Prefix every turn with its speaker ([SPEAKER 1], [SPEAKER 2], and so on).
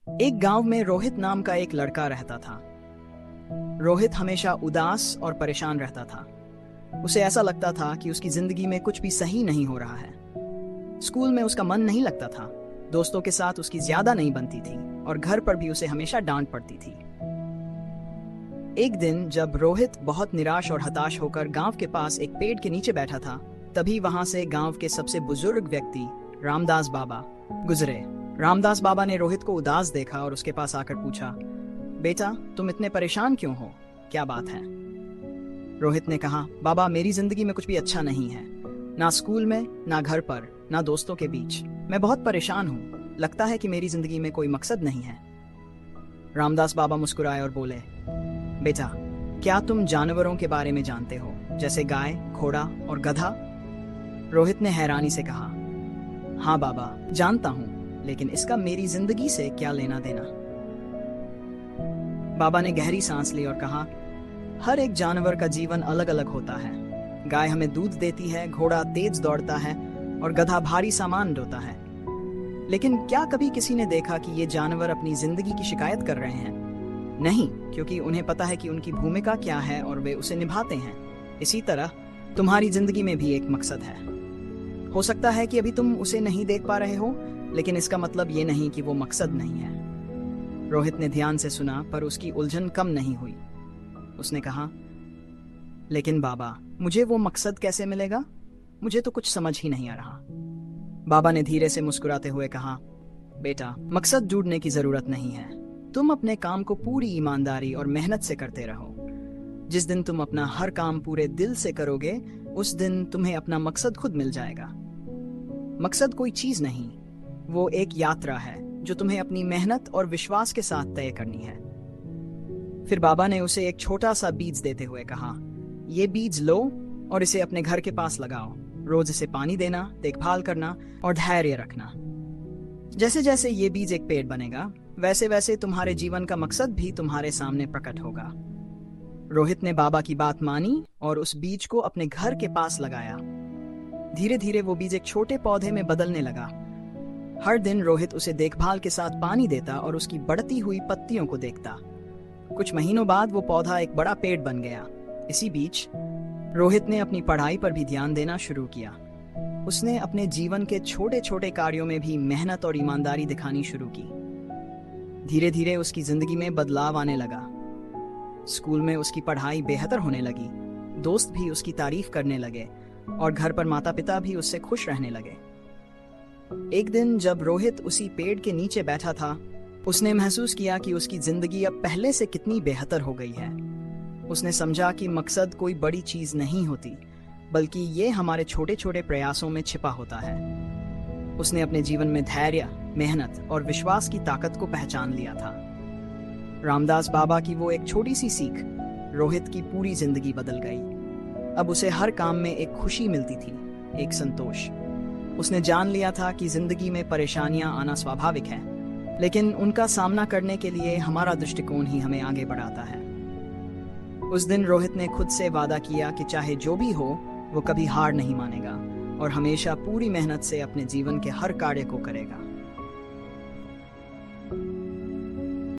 [SPEAKER 1] एक गांव में रोहित नाम का एक लड़का रहता था। रोहित हमेशा उदास और परेशान रहता था। उसे ऐसा लगता था कि उसकी जिंदगी में कुछ भी सही नहीं हो रहा है। स्कूल में उसका मन नहीं लगता था, दोस्तों के साथ उसकी ज्यादा नहीं बनती थी और घर पर भी उसे हमेशा डांट पड़ती थी। एक दिन जब रोहित बहुत निराश और हताश होकर गांव के पास एक पेड़ के नीचे बैठा था, तभी वहां से गांव के सबसे बुजुर्ग व्यक्ति रामदास बाबा गुजरे। रामदास बाबा ने रोहित को उदास देखा और उसके पास आकर पूछा, बेटा तुम इतने परेशान क्यों हो, क्या बात है? रोहित ने कहा, बाबा मेरी जिंदगी में कुछ भी अच्छा नहीं है, ना स्कूल में, ना घर पर, ना दोस्तों के बीच। मैं बहुत परेशान हूँ, लगता है कि मेरी जिंदगी में कोई मकसद नहीं है। रामदास बाबा मुस्कुराए और बोले, बेटा क्या तुम जानवरों के बारे में जानते हो, जैसे गाय, घोड़ा और गधा? रोहित ने हैरानी से कहा, हाँ बाबा जानता हूँ, लेकिन इसका मेरी जिंदगी से क्या लेना देना? बाबा ने गहरी सांस ली और कहा, हर एक जानवर का जीवन अलग अलग होता है। गाय हमें दूध देती है, घोड़ा तेज दौड़ता है और गधा भारी सामान ढोता है। लेकिन क्या कभी किसी ने देखा कि ये जानवर अपनी जिंदगी की शिकायत कर रहे हैं? नहीं, क्योंकि उन्हें पता है कि उनकी भूमिका क्या है और वे उसे निभाते हैं। इसी तरह तुम्हारी जिंदगी में भी एक मकसद है। हो सकता है कि अभी तुम उसे नहीं देख पा रहे हो, लेकिन इसका मतलब ये नहीं कि वो मकसद नहीं है। रोहित ने ध्यान से सुना, पर उसकी उलझन कम नहीं हुई। उसने कहा, लेकिन बाबा मुझे वो मकसद कैसे मिलेगा? मुझे तो कुछ समझ ही नहीं आ रहा। बाबा ने धीरे से मुस्कुराते हुए कहा, बेटा मकसद ढूंढने की जरूरत नहीं है। तुम अपने काम को पूरी ईमानदारी और मेहनत से करते रहो। जिस दिन तुम अपना हर काम पूरे दिल से करोगे, उस दिन तुम्हें अपना मकसद खुद मिल जाएगा। मकसद कोई चीज नहीं, वो एक यात्रा है जो तुम्हें अपनी मेहनत और विश्वास के साथ तय करनी है। फिर बाबा ने उसे एक छोटा सा बीज देते हुए कहा, ये बीज लो और इसे अपने घर के पास लगाओ। रोज इसे पानी देना, देखभाल करना और धैर्य रखना। जैसे जैसे ये बीज एक पेड़ बनेगा, वैसे वैसे तुम्हारे जीवन का मकसद भी तुम्हारे सामने प्रकट होगा। रोहित ने बाबा की बात मानी और उस बीज को अपने घर के पास लगाया। धीरे धीरे वो बीज एक छोटे पौधे में बदलने लगा। हर दिन रोहित उसे देखभाल के साथ पानी देता और उसकी बढ़ती हुई पत्तियों को देखता। कुछ महीनों बाद वो पौधा एक बड़ा पेड़ बन गया। इसी बीच रोहित ने अपनी पढ़ाई पर भी ध्यान देना शुरू किया। उसने अपने जीवन के छोटे छोटे कार्यों में भी मेहनत और ईमानदारी दिखानी शुरू की। धीरे धीरे उसकी जिंदगी में बदलाव आने लगा। स्कूल में उसकी पढ़ाई बेहतर होने लगी, दोस्त भी उसकी तारीफ करने लगे और घर पर माता पिता भी उससे खुश रहने लगे। एक दिन जब रोहित उसी पेड़ के नीचे बैठा था, उसने महसूस किया कि उसकी जिंदगी अब पहले से कितनी बेहतर हो गई है। उसने समझा कि मकसद कोई बड़ी चीज नहीं होती, बल्कि ये हमारे छोटे छोटे प्रयासों में छिपा होता है। उसने अपने जीवन में धैर्य, मेहनत और विश्वास की ताकत को पहचान लिया था। रामदास बाबा की वो एक छोटी सी सीख रोहित की पूरी जिंदगी बदल गई। अब उसे हर काम में एक खुशी मिलती थी, एक संतोष। उसने जान लिया था कि जिंदगी में परेशानियां आना स्वाभाविक है, लेकिन उनका सामना करने के लिए हमारा दृष्टिकोण ही हमें आगे बढ़ाता है। उस दिन रोहित ने खुद से वादा किया कि चाहे जो भी हो, वो कभी हार नहीं मानेगा और हमेशा पूरी मेहनत से अपने जीवन के हर कार्य को करेगा।